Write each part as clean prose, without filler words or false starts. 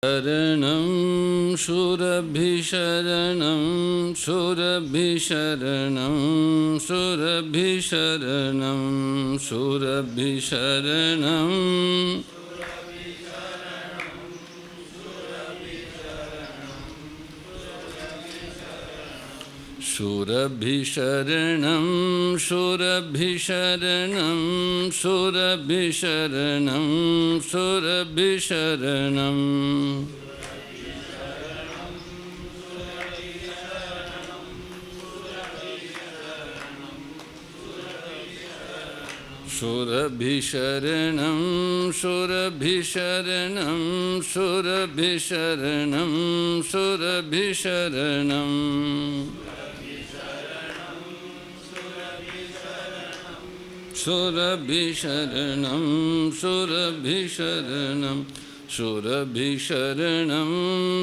शरणं शूरभिशरणं शूरभिशरणं शूरभिशरणं शूरभिशरणं शूरभिशरणं शूरभिशरणं शूरभिशरणं शूरभिशरणं शूरभिशरणं शूरभिशरणं शूरभिशरणं शूरभिशरणं शूरभिशरणं शूरभिशरणं शूरभिशरणं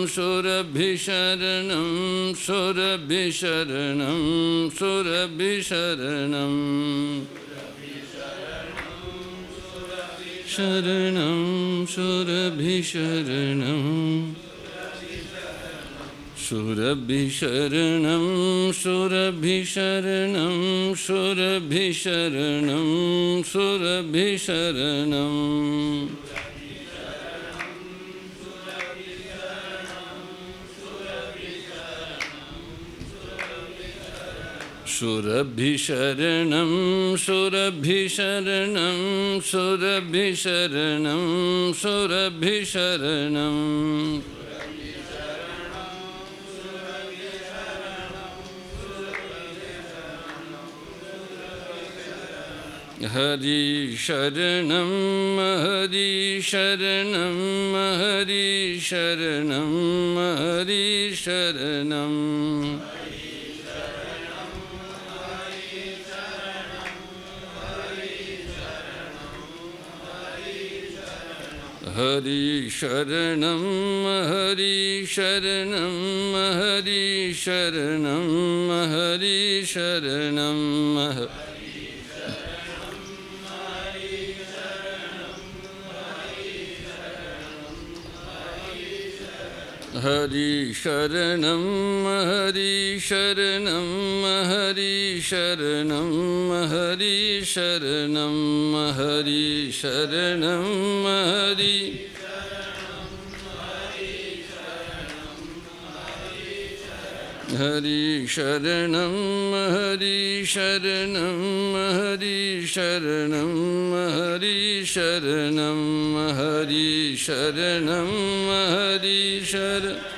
शूरभिशरणं शूरभिशरणं शूरभिशरणं शरणं शूरभिशरणं शूरभिशरणं शूरभिशरणं शूरभिशरणं शूरभिशरणं शूरभिशरणं शूरभिशरणं शूरभिशरणं शूरभिशरणं हरि शरणं हरि शरणं हरि शरणं हरि शरणं हरि शरणं हरि शरणं हरि शरणं हरि शरणं हरि शरणं हरि शरणं हरि शरणं हरि शरणं हरि शरणं हरि हरि शरणं हरि शरणं हरि शरणं हरि शरणं हरि शरणं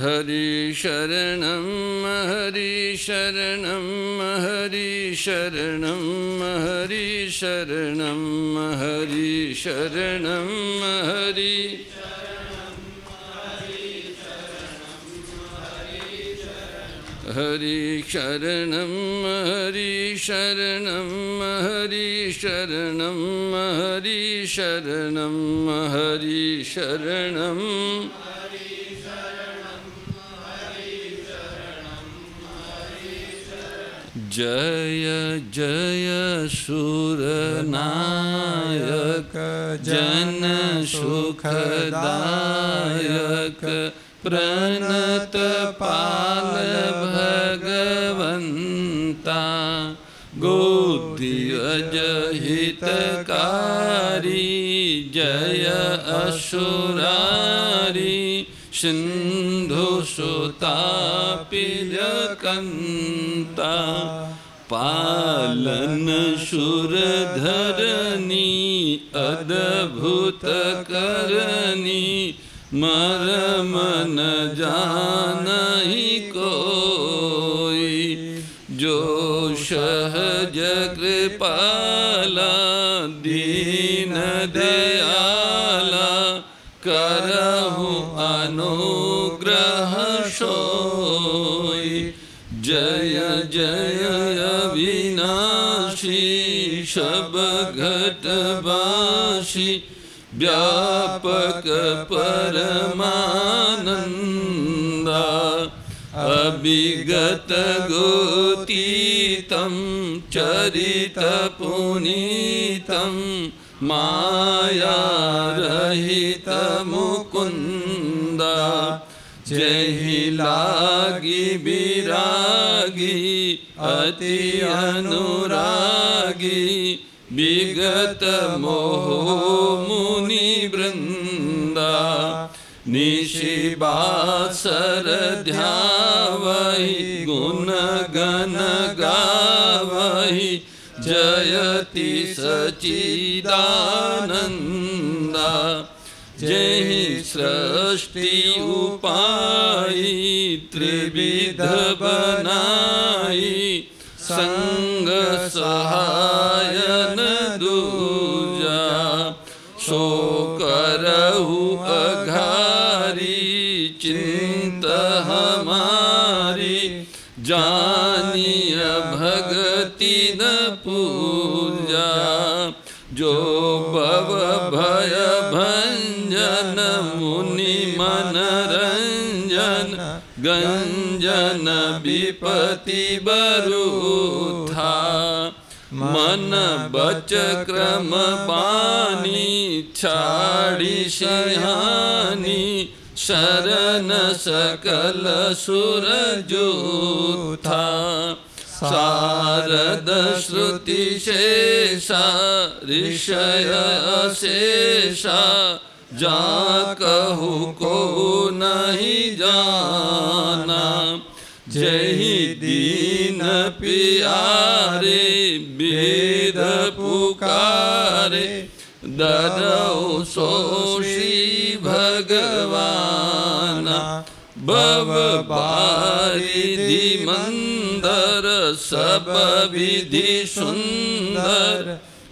हरि शरणं हरि शरणं हरि शरणं हरि शरणं हरि शरणं हरि शरणं हरि हरि शरणं हरि शरणं हरि शरणं हरि शरणं हरि शरणं जय जय सुरनायक जन सुखदायक प्रणत पाल भगवंता गोदियज हितकारी जय असुरारी सिंधु सुतापिजकंता पालन शूरधरनी अद्भुत करनी मरम न जानहि कोई जो सहज कृपाला दीन दयाला करहु अनुग्रह सोई जय जय अविनाशी सब घटवासी व्यापक परमानंदा अभिगत गोतीतं चरित पुनीतं माया रहित मुकुंदा जहि लागी विरागी अति अनुरागी विगत मोह मुनि वृंदा निशिबासर ध्यावहि गुण गण गावहि जयति सच्चिदानंदा जहि सृष्टि उपाई त्रिविध बनाई संग सहायन दूजा सो करहु अघारी चिंत हमारी जानिय भगति न पूजा जो भव भय भंजन मुनि मनरंजन गंजन विपति बरूथा मन बच क्रम बानी छाड़ी सिंहानी शरण सकल सुर जूथा शारद श्रुति शेषा ऋषय शेषा जा कहु को नहीं जाना जहि दीन पियारे वेद पुकारे दरौ सो श्री भगवाना भव बारिधि मंदर सब विधि सुंदर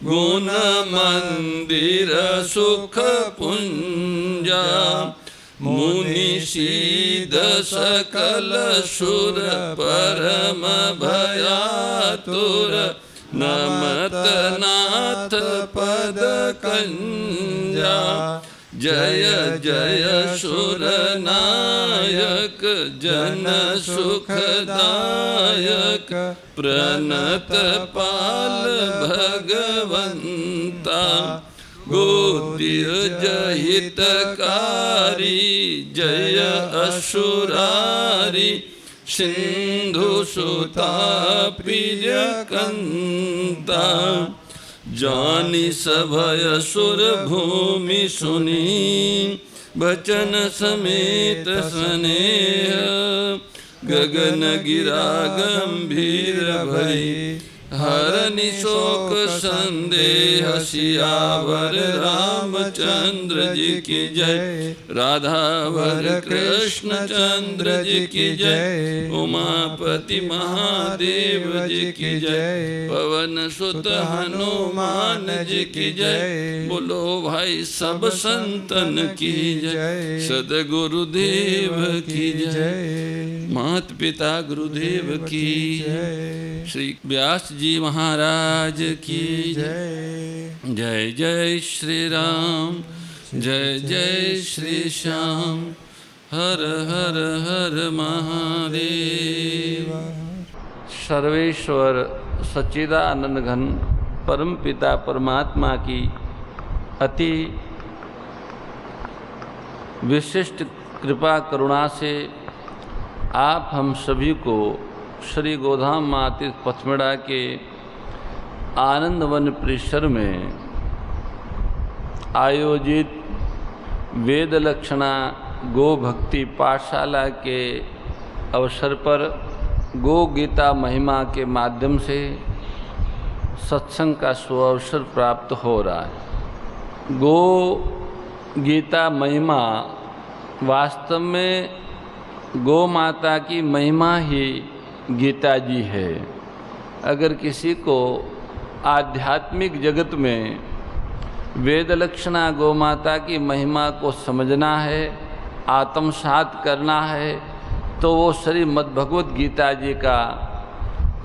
गुण मंदिर सुख पुंजा मुनि सीध सकल सुर परम भयातुर नमत नाथ पद कंजा जय जय सुर नायक जन सुखदायक प्रणत पाल भगवंता गोतीर्ज हितकारी जय असुरारी सिंधु सुता प्रिय कंता जानी सभय सुर भूमि सुनी बचन समेत स्नेह गगन गिरा गंभीर भई हरनि शोक संदेह सियावर रामचंद्र जी की जय राधावर कृष्ण चंद्र जी की जय उमापति महादेव जी की जय पवन सुत हनुमान जी की जय बोलो भाई सब संतन की जय सदगुरुदेव की जय मात पिता गुरुदेव की श्री व्यास जी महाराज की जय जय जय श्री राम जय जय श्री श्याम हर हर हर महादेव। सर्वेश्वर सच्चिदानंद घन परम पिता परमात्मा की अति विशिष्ट कृपा करुणा से आप हम सभी को श्री गोधाम मातीर्थ पथमेड़ा के आनंद वन परिसर में आयोजित वेद लक्षणा गो भक्ति पाठशाला के अवसर पर गो गीता महिमा के माध्यम से सत्संग का सुअवसर प्राप्त हो रहा है। गो गीता महिमा वास्तव में गौ माता की महिमा ही गीता जी है। अगर किसी को आध्यात्मिक जगत में वेद लक्षणा गौ माता की महिमा को समझना है, आत्मसात करना है, तो वो श्री मद्भगवत गीता जी का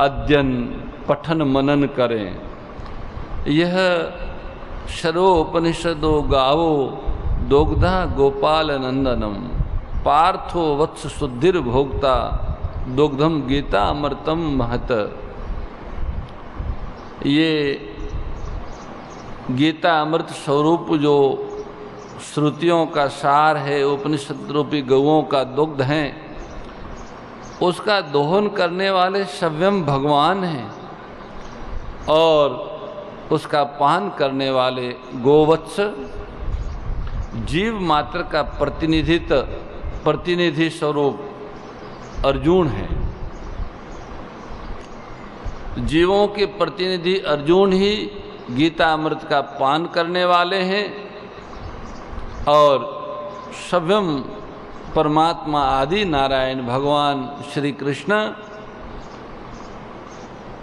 अध्ययन पठन मनन करें। यह शरोपनिषदो गावो दोग्धा गोपाल नंदनम पार्थो वत्स शुद्धिर्भोक्ता दुग्धम गीता अमृतम महत। ये गीता अमृत स्वरूप जो श्रुतियों का सार है, उपनिषद रूपी गौओं का दुग्ध है, उसका दोहन करने वाले स्वयं भगवान हैं और उसका पान करने वाले गोवत्स जीव मात्र का प्रतिनिधि स्वरूप अर्जुन है। जीवों के प्रतिनिधि अर्जुन ही गीता अमृत का पान करने वाले हैं और स्वयं परमात्मा आदि नारायण भगवान श्री कृष्ण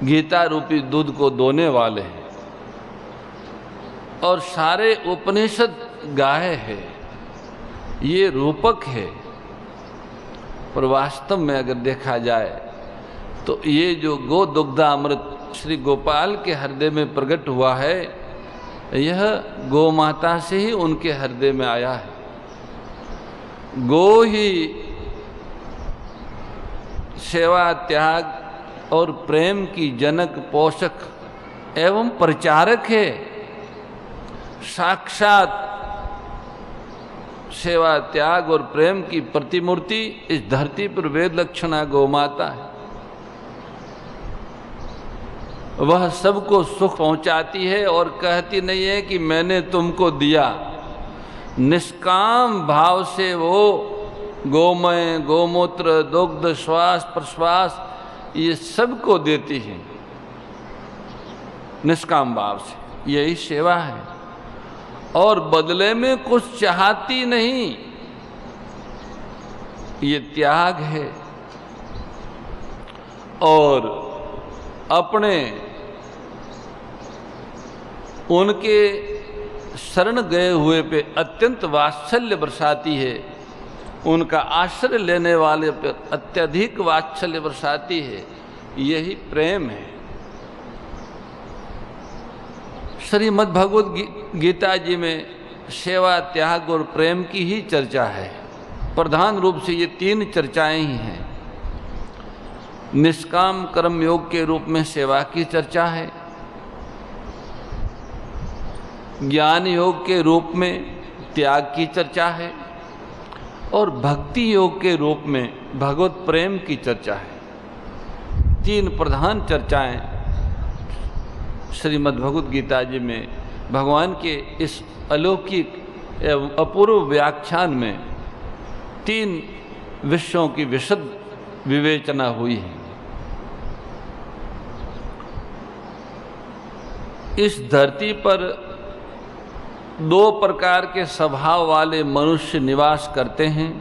गीता रूपी दूध को दोने वाले हैं और सारे उपनिषद गाय है, ये रूपक है। पर वास्तव में अगर देखा जाए तो ये जो गो दुग्धामृत श्री गोपाल के हृदय में प्रकट हुआ है, यह गौ माता से ही उनके हृदय में आया है। गो ही सेवा त्याग और प्रेम की जनक पोषक एवं प्रचारक है। साक्षात सेवा त्याग और प्रेम की प्रतिमूर्ति इस धरती पर वेद लक्षणा गौ माता है। वह सबको सुख पहुंचाती है और कहती नहीं है कि मैंने तुमको दिया। निष्काम भाव से वो गोमय, गोमूत्र, दुग्ध, श्वास प्रश्वास ये सबको देती है निष्काम भाव से। यही सेवा है और बदले में कुछ चाहती नहीं, ये त्याग है। और अपने उनके शरण गए हुए पे अत्यंत वात्सल्य बरसाती है, उनका आश्रय लेने वाले पर अत्यधिक वात्सल्य बरसाती है। यही प्रेम है। श्रीमद् भगवद गीता जी में सेवा त्याग और प्रेम की ही चर्चा है। प्रधान रूप से ये तीन चर्चाएं ही हैं। निष्काम कर्म योग के रूप में सेवा की चर्चा है, ज्ञान योग के रूप में त्याग की चर्चा है और भक्ति योग के रूप में भगवत प्रेम की चर्चा है। तीन प्रधान चर्चाएं श्रीमद् भगवद गीता जी में भगवान के इस अलौकिक एवं अपूर्व व्याख्यान में तीन विषयों की विशद विवेचना हुई है। इस धरती पर दो प्रकार के स्वभाव वाले मनुष्य निवास करते हैं।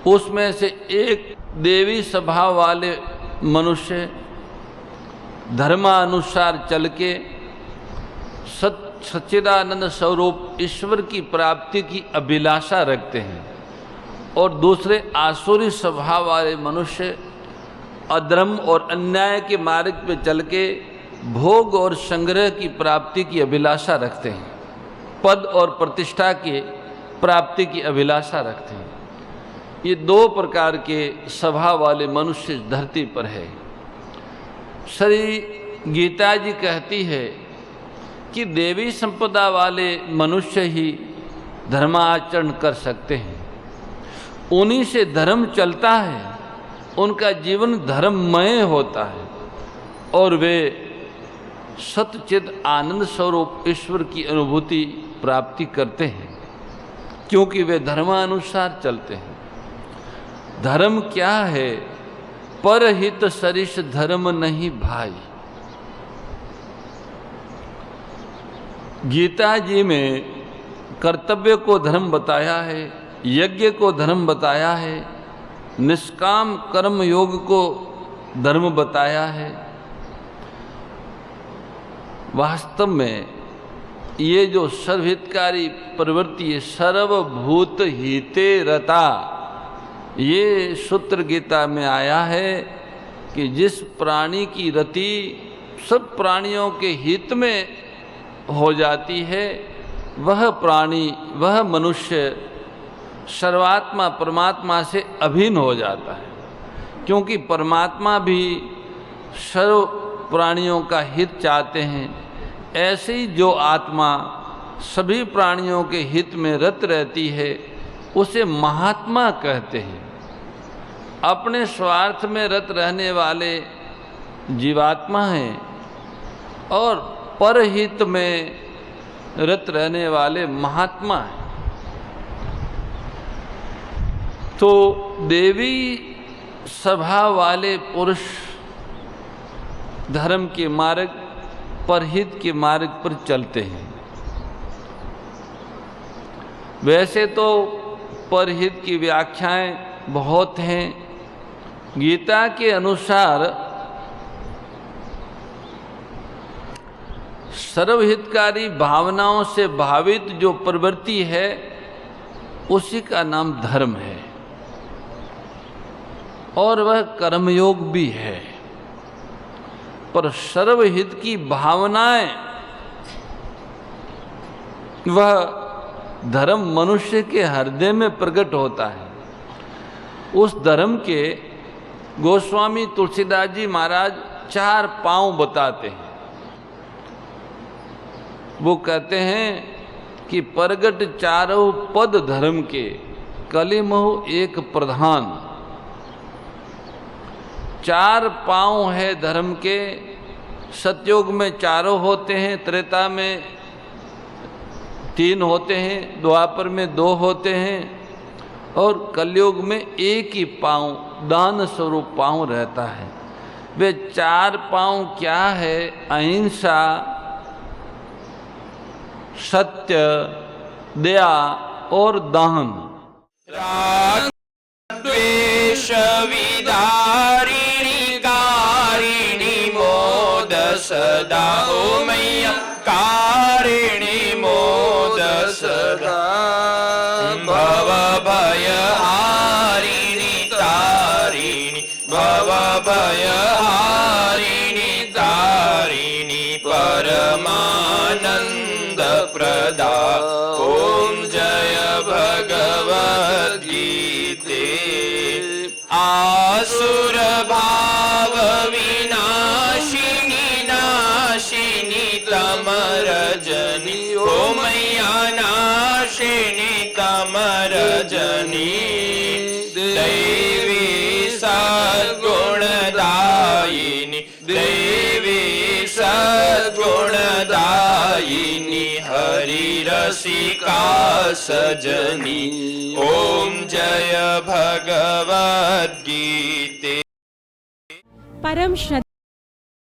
उसमें से एक देवी स्वभाव वाले मनुष्य धर्मानुसार चल के सच्चिदानंद स्वरूप ईश्वर की प्राप्ति की अभिलाषा रखते हैं और दूसरे आसुरी स्वभाव वाले मनुष्य अधर्म और अन्याय के मार्ग पे चल के भोग और संग्रह की प्राप्ति की अभिलाषा रखते हैं, पद और प्रतिष्ठा की प्राप्ति की अभिलाषा रखते हैं। ये दो प्रकार के स्वभाव वाले मनुष्य इस धरती पर है। श्री गीता जी कहती है कि देवी संपदा वाले मनुष्य ही धर्माचरण कर सकते हैं, उन्हीं से धर्म चलता है, उनका जीवन धर्ममय होता है और वे सच्चिद आनंद स्वरूप ईश्वर की अनुभूति प्राप्ति करते हैं, क्योंकि वे धर्मानुसार चलते हैं। धर्म क्या है? परहित सरिष धर्म नहीं भाई। गीता जी में कर्तव्य को धर्म बताया है, यज्ञ को धर्म बताया है, निष्काम कर्म योग को धर्म बताया है। वास्तव में ये जो सर्वहितकारी प्रवृत्ति है, सर्वभूत हिते रता, ये सूत्र गीता में आया है कि जिस प्राणी की रति सब प्राणियों के हित में हो जाती है, वह प्राणी, वह मनुष्य सर्वात्मा परमात्मा से अभिन्न हो जाता है, क्योंकि परमात्मा भी सर्व प्राणियों का हित चाहते हैं। ऐसे ही जो आत्मा सभी प्राणियों के हित में रत रहती है उसे महात्मा कहते हैं। अपने स्वार्थ में रत रहने वाले जीवात्मा हैं और परहित में रत रहने वाले महात्मा हैं। तो देवी सभा वाले पुरुष धर्म के मार्ग, परहित के मार्ग पर चलते हैं। वैसे तो परहित की व्याख्याएं बहुत हैं। गीता के अनुसार सर्वहितकारी भावनाओं से भावित जो प्रवृत्ति है उसी का नाम धर्म है और वह कर्मयोग भी है। पर सर्वहित की भावनाएं, वह धर्म मनुष्य के हृदय में प्रकट होता है। उस धर्म के गोस्वामी तुलसीदास जी महाराज 4 पांव बताते हैं। वो कहते हैं कि प्रगट चारों पद धर्म के, कलिमहु एक प्रधान। 4 पांव है धर्म के। सतयुग में 4 होते हैं, त्रेता में 3 होते हैं, द्वापर में 2 होते हैं और कलयुग में 1 ही पांव दान स्वरूप पांव रहता है। वे 4 पांव क्या है? अहिंसा, सत्य, दया और दान। द्वेष विदारिणी कारिणी मोद सदा, ओ मैया कारिणी मोद सदा। भव भय हारिणी तारिणी, भव भय हारिणी तारिणी, परमानंद प्रदा। ओम जय भगवद्गीते। आसुर भाव विनाशिनी नाशिनी तमरजनी, ओ मैया नाशिनी तमरजनी। दैवी सद्गुणदायिनी, दैवी सद्गुणदायिनी, हरि रसिका सजनी। ओम जय भगवद्गीते। परम श्रद्धा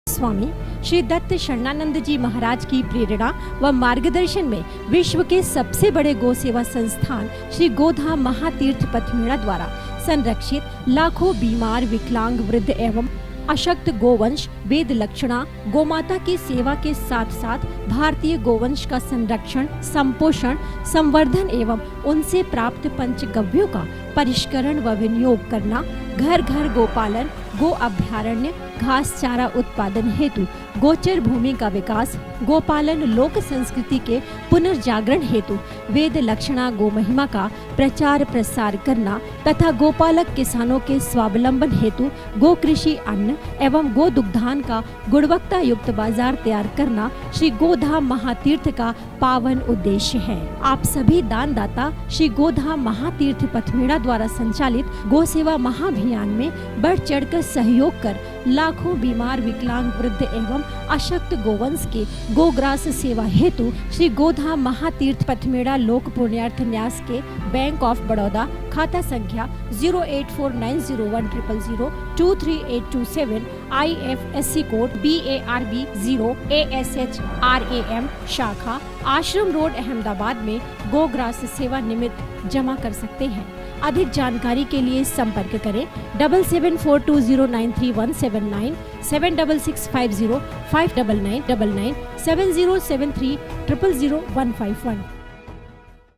स्वामी श्री दत्त शरणानंद जी महाराज की प्रेरणा व मार्गदर्शन में विश्व के सबसे बड़े गौ सेवा संस्थान श्री गोधाम महातीर्थ पथमेड़ा द्वारा संरक्षित लाखों बीमार, विकलांग, वृद्ध एवं अशक्त गोवंश वेद लक्षणा गोमाता की सेवा के साथ साथ भारतीय गोवंश का संरक्षण, संपोषण, संवर्धन एवं उनसे प्राप्त पंचगव्यों का परिष्करण व विनियोग करना, घर घर गोपालन, गो अभ्यारण्य, घास चारा उत्पादन हेतु गोचर भूमि का विकास, गोपालन लोक संस्कृति के पुनर्जागरण हेतु वेद लक्षणा गो महिमा का प्रचार प्रसार करना तथा गोपालक किसानों के स्वावलंबन हेतु गो कृषि अन्न एवं गो दुग्धान का गुणवत्ता युक्त बाजार तैयार करना श्री गोधाम महातीर्थ का पावन उद्देश्य है। आप सभी दानदाता श्री गोधाम महातीर्थ पथमेड़ा द्वारा संचालित गो सेवा महाअभियान में बढ़ चढ़कर सहयोग कर लाखों बीमार, विकलांग, वृद्ध एवं अशक्त गोवंश के गोग्रास सेवा हेतु श्री गोधाम महातीर्थ पथमेड़ा लोक पुण्यार्थ न्यास के बैंक ऑफ बड़ौदा खाता संख्या 084901000238827 IFSC कोड BARB 0 ASHRAM शाखा आश्रम रोड अहमदाबाद में गोग्रास सेवा निमित्त जमा कर सकते हैं। अधिक जानकारी के लिए संपर्क करें 7742093179 7665059999 7073000151।